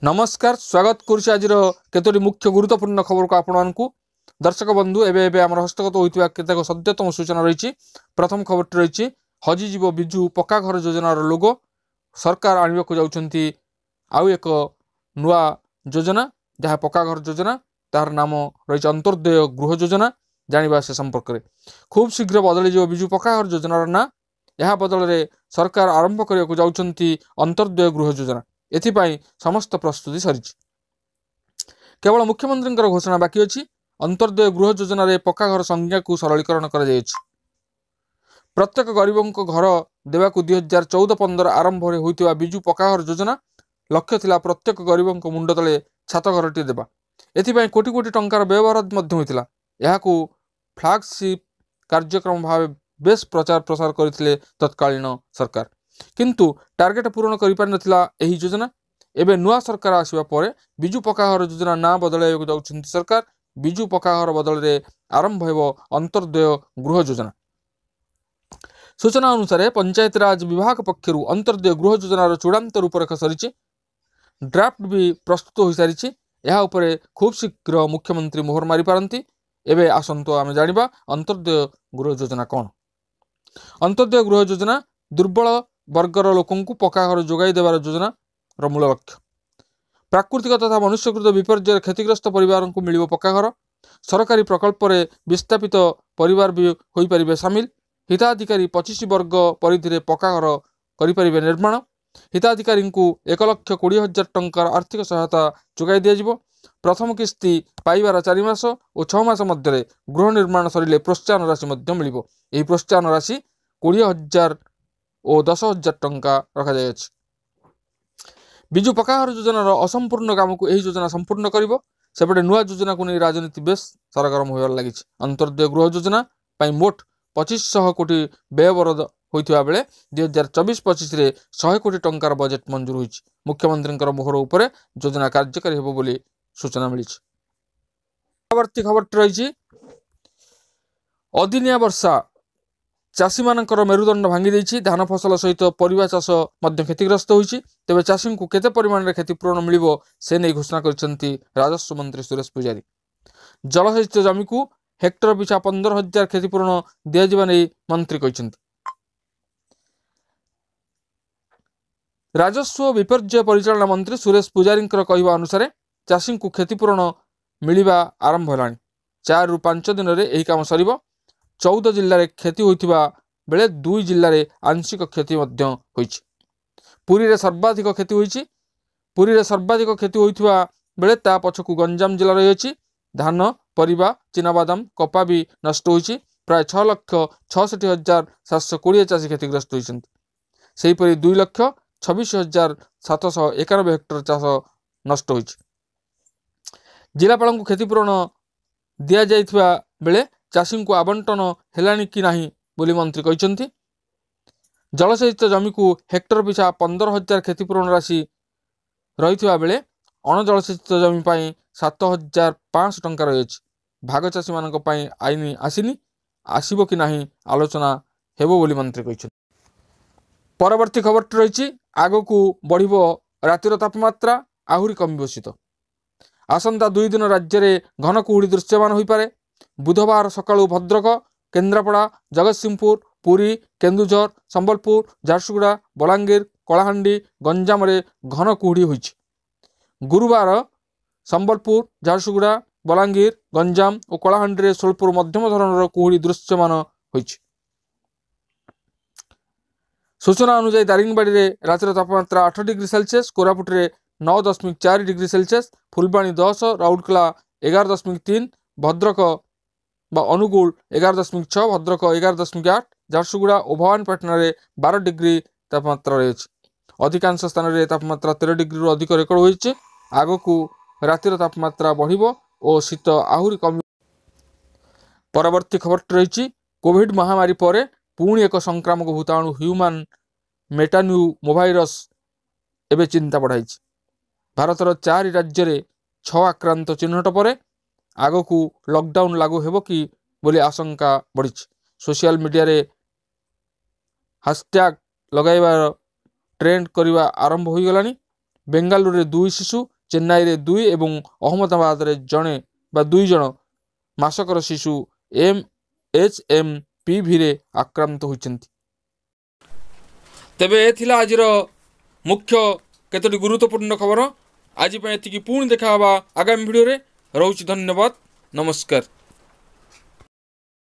नमस्कार स्वागत करुछि आज केतोटी मुख्य गुरुत्वपूर्ण खबर को आपण मानकु दर्शक बंधु एबे आम हस्तगत होइतिबा केतेक सद्यतम सूचना रही। प्रथम खबर रही हजिजीव बिजु पक्का घर योजनार लोगो सरकार आनिबा को जाउछंती आउ एक नुआ योजना जहाँ पक्का घर योजना तार नाम रही अंत्योदय गृह योजना जानिबा से संपर्क में खूब शीघ्र बदली जो बिजु पक्का घर योजनार ना यह बदल में सरकार आरंभ करने को जाउछंती अंत्योदय गृह योजना एथिपाई समस्त प्रस्तुति सरी केवल मुख्यमंत्री घोषणा बाकी अच्छी अंत्योदय गृह योजना रे पक्का घर संज्ञा को सरलीकरण कर प्रत्येक गरीबों को घर देवाक 2014-15 आरंभ होइतिबा बिजु पक्का घर योजना लक्ष्य थिला प्रत्येक गरीबों को मुंड तले छात घरटी देवा एथिपाई कोटी कोटी टंकार व्यवहार होइतिला याकू फ्लैगशिप कार्यक्रम भाव बेस प्रचार प्रसार करथिले तत्कालीन सरकार किंतु टार्गेट पूरण करि पार नथिला एही योजना एबे नुआ सरकार आसीबा परे बिजु पक्का घर योजना ना बदलाइବାକୁ जाउछंती सरकार बिजु पक्का घर बदल रे आरंभ हेबो अंत्योदय गृह योजना। सूचना अनुसार पंचायत राज विभाग पक्षरु अंत्योदय गृह योजनार चूड़ांत रूपरेखा सरीछि ड्राफ्ट भी प्रस्तुत हो सारिछि एहा उपरे खूब शीघ्र मुख्यमंत्री मोहर मारि पारंती। एबे आसंतो आमे जानिबा अंत्योदय गृह योजना कोन। अंत्योदय गृह योजना दुर्बल वर्गर लोकंकु पक्का घर जोगाई देवार योजना मूल लक्ष्य प्राकृतिक तथा मनुष्यकृत विपर्यय क्षतिग्रस्त परिवार को मिलिबो पक्का घर सरकारी प्रकल्प रे विस्थापित परिवार भी होई परिबे शामिल हिताधिकारी 25 वर्ग परिधि रे पक्का घर करि परिबे निर्माण हिताधिकारी को 1,20,000 टंकार आर्थिक सहायता जोगाई दिया जिवो प्रथम किस्ती पाइबार 4 मास और 6 मास मध्य गृह निर्माण सरिले प्रोत्साहन राशि मध्य मिलिबो एही प्रोत्साहन राशि 20,000 और 10,000 टंका रखा जाय। बिजु पक्का घर योजनार असंपूर्ण काम को यही योजना संपूर्ण करिवो सेपटे नुआ योजना को नहीं राजनीति बेस सरगरम होबार लागिछि। अंत्योदय गृह योजना पई मोट 2500 कोटी व्यय बराद होइथिबा बेले 2024-25 रे 100 कोटी टंकार बजेट मंजूर होइछि। मुख्यमंत्री मोहर उपरे योजना कार्यकारी हेबो बोली सूचना मिलिछि। परवर्ती खबर रही अदिनिया वर्षा चाषी मानकर मेरुदंड भांगी देछि धान फसल सहित परिवा चाष मध्य क्षतिग्रस्त होइछि तेबे चाषी को केते परिमाण रे क्षतिपूरण मिलिबो से नै घोषणा करछंती राजस्व मंत्री सुरेश पुजारी। जलसेचित जमी को हेक्टर पिछा 15,000 क्षतिपूरण दिया जिबा नै मंत्री कहछंती। राजस्व विपर्यय परिचालना मंत्री सुरेश पुजारी कहवा अनुसार चाषी को क्षतिपूरण मिलिबा आरंभ होलानी 4 रु 5 दिन रे एही काम सरिबो 14 जिल्ला रे क्षति होइतिबा बेले 2 जिल्ला रे आंशिक क्षति मध्य होइछि। पुरी रे सर्वाधिक क्षति होइछि पुरी रे सर्वाधिक क्षति होइतिबा बेले ता पछकु गंजाम जिल्ला रे अछि धान परिबा चिनाबादाम कपा भी नष्ट होइछि प्राय 6,66,720 चाषी क्षतिग्रस्त होइछन्ति सेही परि 2,26,791 हेक्टर चाष नष्ट होइछि। जिलापाल को क्षतिपूरण दिया जाइथिबा बेले चाषी को आवंटन हेलानी कि नाही बोली मंत्री कहछन्ति। जलसेचित जमी को हेक्टर पिछा 15,000 क्षतिपूरण राशि रहिथिबा बेले अण जलसेचित जमी पई 7,500 टंका रही भाग चाषी मानक पई आईन आसिनी आसीबो कि नाही आलोचना हेबो बोली मंत्री कहछन्ति। परवर्ती खबर रही आगो को बढ़िबो रातिर तापमात्रा आहुरी कमिबो शीत आसंता 2 दिन राज्य रे घन कुहुड़ी दृश्यमान होई पारे। बुधवार सकाळु भद्रक केन्द्रापड़ा जगतसिंहपुर पुरी केन्दुझर संबलपुर झारसुगुड़ा बलांगीर कलाहांडी गंजाम रे घन कुहुड़ी होइछि। गुरुवार संबलपुर झारसुगुड़ा बलांगीर गंजाम और कलाहांडी रे स्वल्पर मध्यम धरणर कुहुड़ी दृश्यमान होइछि। सूचना अनुसार दारिंगबाड़ी रे रातिर तापमात्रा 8 डिग्री सेल्सियस कोरापुट रे 9.4 डिग्री सेल्सियस फुलबाणी 10 राउरकेला 11.3 भद्रक अनुगुल 11.6 भद्रक 11.8 झारसुगुड़ा और भवानीपाटना रे 12 डिग्री तापमात्रा रही। अधिकांश स्थान रे तापमात्रा 13 डिग्री अधिक रेकर्ड होइछि। आगो को रातिर तापमात्रा बढ़िबो और शीत आहुरी कम। परवर्ती खबर रही कोविड महामारी परे पुणी एक संक्रामक भूताणु ह्यूमन मेटान्यूमोवायरस एबे चिंता बढ़ाई। भारतर 4 राज्य रे 6 आक्रांत चिन्हट परे आगो को लॉकडाउन लागू हेबो कि बोली आशंका बढ़ी। सोशल मीडिया रे हैशटैग लगाइबार ट्रेंड करवा आरंभ हो गलानी। ବେଙ୍ଗାଲୁରୁରେ 2 ଶିଶୁ, ଚେନ୍ନାଇରେ 2 ଏବଂ ଅହମ୍ମଦାବାଦରେ ଜଣେ ବା 2 ଜଣ ମାସକର ଶିଶୁ HMPVରେ ଆକ୍ରାନ୍ତ ହୋଇଛନ୍ତି। ତେବେ ଏ ଥିଲା ଆଜିର ମୁଖ୍ୟ କେତୋଟି ଗୁରୁତ୍ୱପୂର୍ଣ୍ଣ ଖବର। ଆଜି ପାଇଁ ଏତିକି, ପୁଣି ଦେଖା ହେବା ଆଗାମୀ ଭିଡ଼ିଓରେ। ରହୁଛି, ଧନ୍ୟବାଦ, ନମସ୍କାର।